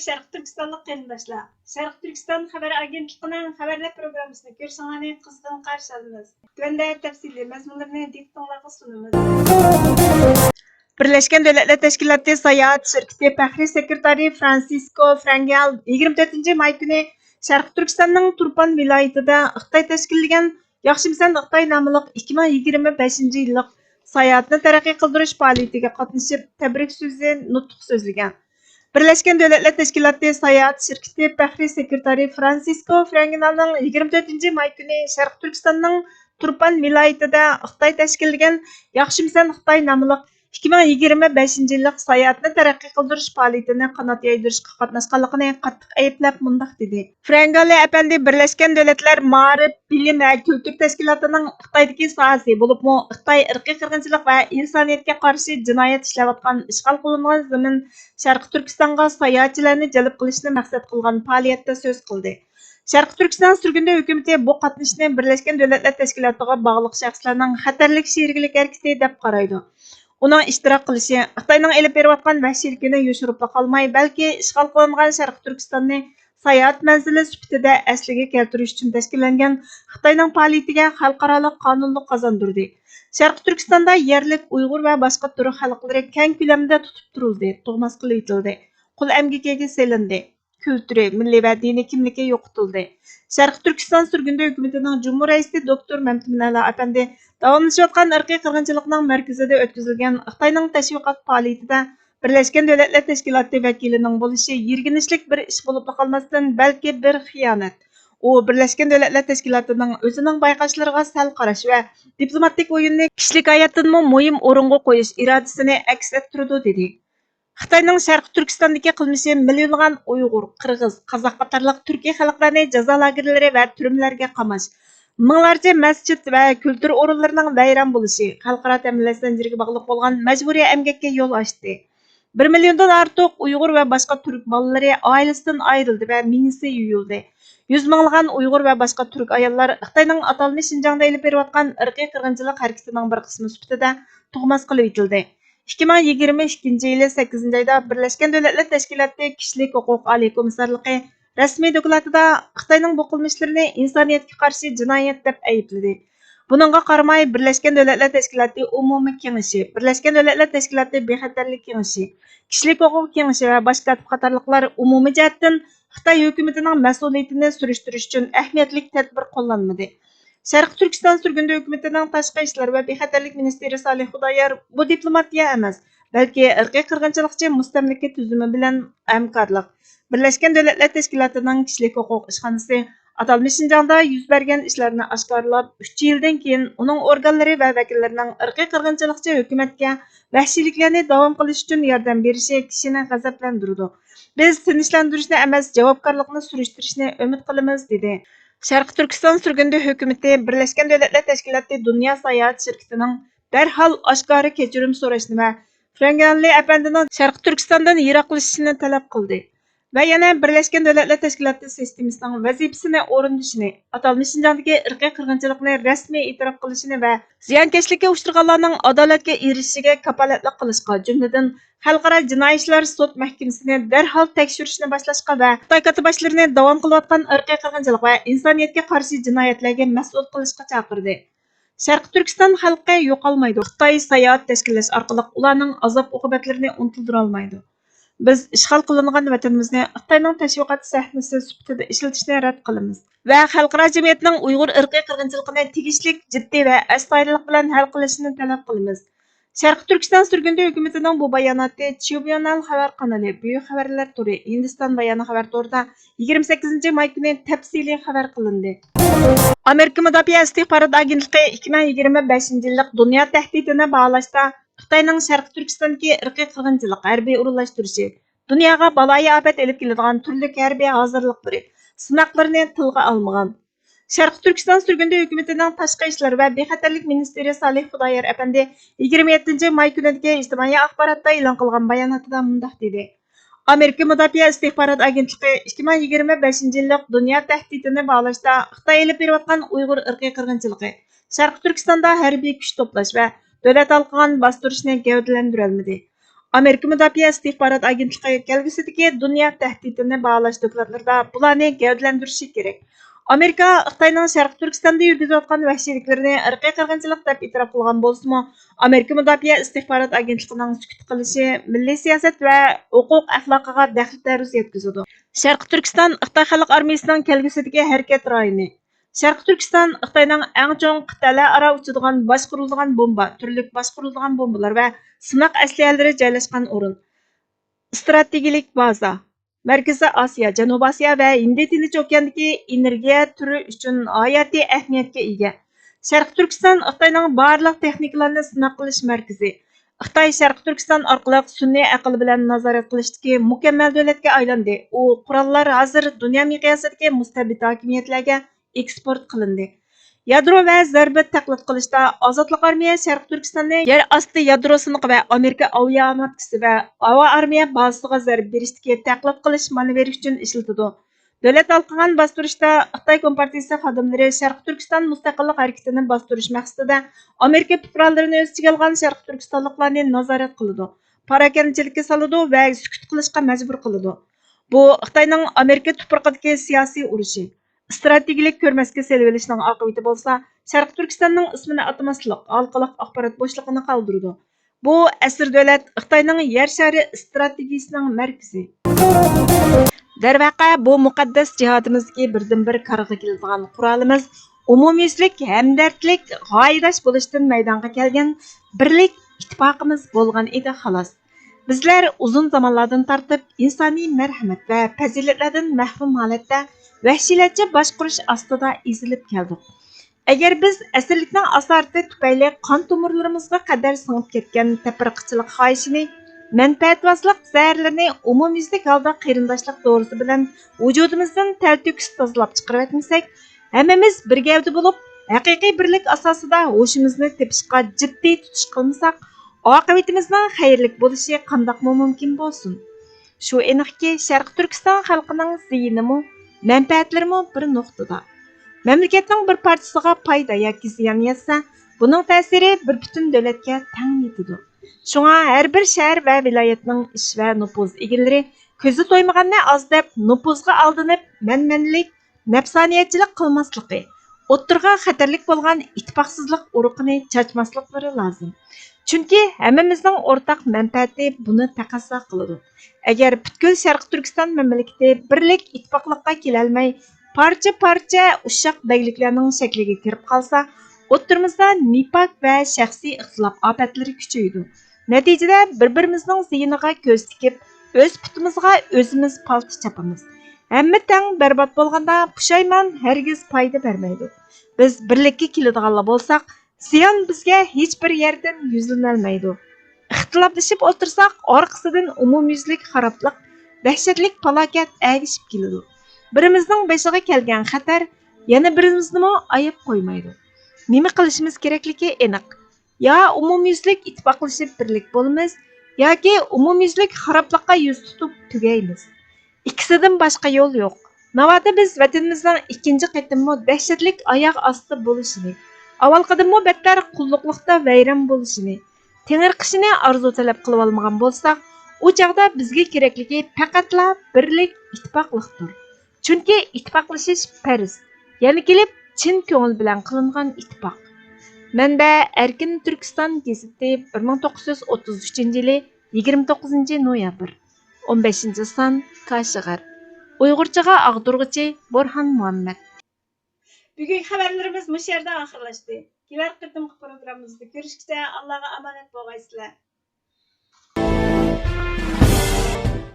Şərq Türkistanlıq qərindaşlar. Şərq Türkistan xəbər agentliğinin xəbərlər proqramısını görüşünüzü qızğın qarşı alırıq. Tövəndə təfsili məzmunlarını diqqətinizə sunumuz. Birləşmiş Dövlətlər Təşkilatı Sayahat Şirkəti Fəxri Sekretari Francisco Frangel 24 may günü Şərq Türkistanның Turpan vilayətində Xitay təşkilləgən Yaxşımsan Xitay namlıq 2025 yıllıq sayahatni tərəqqi qıldırış fəaliyyətinə qatnışıb təbrik sözü nutq sözləgən. Birləşmiş Dövlətlər Təşkilatı Sayahat Şirkəti Fəxri Sekretari Francisco Frangel'ның 24 may günü Şərq Türkistanның Turpan vilayətində Xitay təşkilləgən Yaxşımsan Xitay namlıq 2025 yıllık sayahatni tərəqqi qıldırış fəaliyyətinə qanat yaydırışqa qatnaşqanlığını qattiq ayıplab mundaq dedi. Frangeli əpəndi Birləşmiş Dövlətlər Maarif, Bilim və Kültür Təşkilatının Xitaydakı sahəsi bolubmu Xitay irqi qırğınçılıq və insaniyyətə qarşı cinayət işləۋاتقان işğal qılınğan zəmin Şərq Türkistanğa sayahatçılarni cəlb qilishni maqsad qilgan fəaliyyətdə söz qildi. Şərq Türkistan sürgündə hökuməti bu qatnışni Birləşmiş Dövlətlər Təşkilatıga bağlıq şəxslərning xəterlik şeriklik hərəkəti deb qaraydı. Uning ishtirok qilishi Xitoyning elib berayotgan vahshiyligini yoshirib qolmay, balki ishg'ol qilingan Sharq Turkistonni sayohat manzili sifatida asliga keltirish uchun tashkillangan Xitoyning faoliyatiga xalqaro qonunlik qozondirdi. Sharq Turkistonda yerlik Uyg'ur va boshqa turk xalqlari keng ko'lamda tutib turildi, tug'mas qilib etildi, qul emgikiga selindi, kültürü, milliy va diniy kimligi yo'qitildi. Sharq Turkiston sürgündə hökumətinin Cumhur Reisi Doktor Məmtəminəli əpəndi davamlaşıyotgan irqiy qırğınçılıqның mərkəzində ötküzülgən Xitayning təşviqat fəaliyyətində Birləşmiş Dövlətlər Təşkilatı vəkilinin bo'lishi yirginishlik bir ish bo'lib qolmasdan, balki bir xiyonat. U Birləşmiş Dövlətlər Təşkilatının o'zining bayqashlariga sal qarash va diplomatik o'yinni kishilik hayotdan muhim o'ringa qo'yish irodasini aks ettirdi dedi. Xitoyning Sharq Turkistondagi qilmishi millionlagan Uyg'ur, Qirg'iz, Qozoq qatorliq Turkiy xalqlarni jazo lagerlari va turmlarga qamash, minglarcha masjid va kultur o'rinlarining vayron bo'lishi xalqaro ta'minlash zanjiriga bog'liq bo'lgan majburiy emgakka yo'l ochdi. 1 milliondan ortiq Uyg'ur va boshqa turk bolalari oilasidan ayrildi va minisi yuyildi. 100 minglagan Uyg'ur va boshqa turk ayollar Xitoyning atalmish Şinjangda elib berayotgan irqiy qirg'inchilik harakatining bir qismi sifatida tug'mas qilib etildi. 2022 yılı 8 ayda Birləşmiş Dövlətlər Təşkilatı Kişilik Hüquq Ali Komissarlığı rəsmi dokladında Xitayning bu qilmishlarini insoniyatga qarshi jinoyat deb aybladi. Buningga qaramay Birləşmiş Dövlətlər Təşkilatı Umumiy Kengashi, Birləşmiş Dövlətlər Təşkilatı Bexatarlik Kengashi, Kişilik Hüquq Kengashi va boshqa qatorliqlar umumiy jihatdan Xitoy hukumatining mas'uliyatini surishtirish uchun ahamiyatli tadbir qo'llanmadi. Şərq Türkistan sürgündə hökumətinin Tashqi ishlar və Bexatarlik ministri Salih Xudoyor bu diplomatiya emas, balki irqiy qirg'inchilikchi mustamlika tuzumi bilan hamkorlik. Birləşmiş Dövlətlər Təşkilatının Kişilik Hüquq ishxonasi atalmish Şinjangda yuz bergan ishlarni oshkorlab, 3 yildan keyin uning organlari va vakillarining irqiy qirg'inchilikchi hukumatga vahshiyliklarni davom qilish uchun yordam berishi kishini g'azablantirdi. Biz tinchlantirishni emas, javobgarlikni surishtirishni umid qilamiz dedi. Şərq Türkistan sürgündə hökuməti Birləşmiş Dövlətlər Təşkilatı Dünya Sayahat Şirkətinin dərhal aşkarı keçirim soruşunu və Frangeli əpəndinin Şərq Türkistandan yiroqlashishini talab qildi və yana Birləşmiş Dövlətlər Təşkilatı sistemasining vazifasini o'rindishini, atalmish Şinjangdagi irqiy qirg'inchilikni rasmiy e'tirof qilishini və ziyonkashlikka uchraganlarning adolatga erishishiga kafolatlik qilishga, jumladan Xalqaro jinoiy ishlar sud mahkamasini darhol tekshirishni boshlashga va Xitoy katibaşlarini davom qilayotgan irqiy qirg'inchilik va insoniyatga qarshi jinoyatlarga mas'ul qilishga chaqirdi. Sharq Turkiston xalqi yo'qolmaydi. Xitoy sayohat tashkillash orqali ularning azob-uqubatlarini unuttira olmaydi. Biz ishg'ol qilingan vatanimizni Xitoyning tashviqot sahnasi sifatida ishlatishni rad qilamiz va xalqaro jamiyatning Uyg'ur irqiy qirg'inchiligini tegishli, jiddiy va astoydillik bilan hal qilishini talab qilamiz. Sharq Turkiston sürgündə hökumətinin bu bayanatı Tribunal xəbər kanalı, Büyük Xəbərlər Turu, Hindistan Bayanı xəbər torida 28 may günü təfsili xəbər qılındı. Amerika Müdafiə İstihbarat Agentliyi 2025 yıllık dünya təhdidini bağlaşda Xitoyning Sharq Turkistondagi irqiy qirg'inchilik, harbiy o'rinlashtirishi, dunyoga baloyi afat elib keladigan turli harbiy hozirliqlari, sinoqlarni tilga olmagan. Şərq Türkistan sürgündə hökumətinin Tashqi ishlar və Bexatarlik ministri Salih Xudoyor əpəndi 27 may günüdəki ijtimoiy axborotda e'lon qilgan bayonotida mundaq dedi. Amerika Müdafiə İstihbarat Agentliyi 2025 yıllık dünya təhdidini bağlaşda Xitoy elib berayotgan Uyg'ur irqiy qirg'inchiligi, Sharq Turkistonda harbiy kuch to'plash va davlat halqigan bostirishni gavdalantirolmadi. Amerika Müdafiə İstihbarat Agentliyi kelgusidagi dunyo tahdidini baholash dokladlarida bularni gavdalantirishi kerak. Amerika Xitoyning Sharq Turkistonda yurgizayotgan vahshiyliklarni irqiy qirg'inchilik deb e'tirof qilgan bo'lsa-mu, Amerika Müdafiə İstihbarat Agentligining sukut qilishi milliy siyosat va huquq axloqiga daxl taruz yetkazadi. Sharq Turkiston Xitoy Xalq armiyasining kelgusidagi harakat rayoni. Sharq Turkiston Xitoyning eng cho'ng qit'alararo uchadigan boshqariladigan bomba, turli boshqariladigan bombalar va sinoq aslahalari joylashgan o'rin. Strategik baza. Markaziy Osiyo, Janubiy Osiyo va Hind Tinch okeanidagi energiya turi uchun hayotiy ahamiyatga ega. Sharq Turkiston Xitoyning barliq texnikalarni sinov qilish markazi. Xitoy Sharq Turkiston orqali sun'iy aql bilan nazorat qilishdagi mukammal davlatga aylandi. U qurollar hozir dunyo miqyosidagi mustabid hokimiyatlarga eksport qilindi. Yadro va zarba taqlid qilishda Ozodlik armiya Sharq Turkistonni yer osti yadro siniqi va Amerika aviamotkasi va havo armiya bazasiga zarba berishdagi taqlid qilish manevri uchun ishlatadi. Davlat alqagan bostirishda Xitoy Kompartiyasi xodimlari Sharq Turkiston mustaqillik harakatini bostirish maqsadida Amerika fuqarolarini o'z ichiga olgan Sharq Turkistonliklarni nazorat qiladi. Parakanchilikka soladi va sukut qilishga majbur qiladi. Bu Xitoyning Amerika tuprog'idagi siyosiy urushi. Strategik ko'rmasga selib olishning oqibati bo'lsa, Sharq Turkistonning ismini atamaslik, halqalaq axborot bo'shlig'ini qoldirdi. Bu asr davlat Xitoyning yer shari strategiyasining markazi. Darvaqa bu muqaddas jihodimizdagi birdan-bir qarg'a keladigan qurolimiz umumyuzlik, hamdardlik, g'oyadosh bo'lishdan maydonga kelgan birlik ittifoqimiz bo'lgan edi xolos. Bizlar uzun zamonlardan tortib insoniy marhamat va fazilatlardan mahrum holatda vahshiylarcha boshqarish ostida ezilib keldik. Agar biz asrlikning asorati tufayli qon tomirlarimizga qadar singib ketgan tafriqchilik xohishini, manfaatvozlik zaharlarini umumyuzlik holda qarindoshlik to'g'risi bilan vujudimizdan talto'kis tozalab chiqarib etmasak, hammamiz bir gavda bo'lib, haqiqiy birlik asosida hoshimizni tepishga jiddiy tutish qilmasak, oqibatimizning xayrli bo'lishi qandoqmi mumkin bo'lsin? Shu aniqki, Sharq Turkiston xalqining ziyinimi manfaatlarimi bir nuqtada. Mamlakatning bir parchasiga foyda yoki ziyon yetsa, buning ta'siri bir butun davlatga teng yetadi. Shunga har bir shahar va viloyatning ish va nupuz egalari ko'zi to'ymaganni oz deb nupuzga aldinib, manmanlik, nafsoniyatchilik qilmasligi, o'ttirga xatarlik bo'lgan ittifoqsizlik urug'ini chachmasliklari lozim. Chunki hammamizning o'rtaq manfaati buni taqozo qiladi. Agar butkul Sharq Turkiston mamlakati birlik ittifoqlikqa kelolmay, parcha-parcha ushoq bagliklarning shakliga kirib qolsa, o'ttirimizda nifaq va shaxsiy ixtilof ofatlari kuchaydi. Natijada bir-birimizning ziyiniga ko'z tikib, o'z putimizga o'zimiz palti chapamiz. Hamma tang barbod bo'lganda pushaymon hargiz foyda bermaydi. Biz birlikka keladiganlar bo'lsak, ziyon bizga hech bir yerdan yuzlanolmaydi. Ixtiloflashib o'tirsak, orqasidan umumyuzlik xaroblik, dahshatlik falokat agishib keladi. Birimizning beshiga kelgan xatar yana birimizni ayab qo'ymaydi. Nima qilishimiz kerakligi aniq. Ya umumyuzlik ittifoqlashib birlik bo'lamiz, yoki umumyuzlik xaroblikqa yuz tutib tugaymiz. Ikkisidan boshqa yo'l yo'q. Navoda biz vatanimizning ikkinchi qatimmo dahshatlik oyoq osti bo'lishini, avvalqadimmo battar qulluqlikda vayron bo'lishini, tengirqishini arzu talab qilib olmagan bo'lsak, u chaqda bizga kerakligi faqatla birlik, ittifoqlikdir. Chunki ittifoqlashish farz. Yana kelib chin ko'ngil bilan qilingan ittifoq. Manba Erkin Turkiston gazeti 1933-yili 29-noyabr 15-son Kashgar. Uyg'urchaga ag'dirg'ichi Burhan Muhammad. Bugungi xabarlarimiz bu yerda oxirlashdi. Kelar qatimki programmamizda ko'rishguncha Allohga omonat bo'lgaysizlar.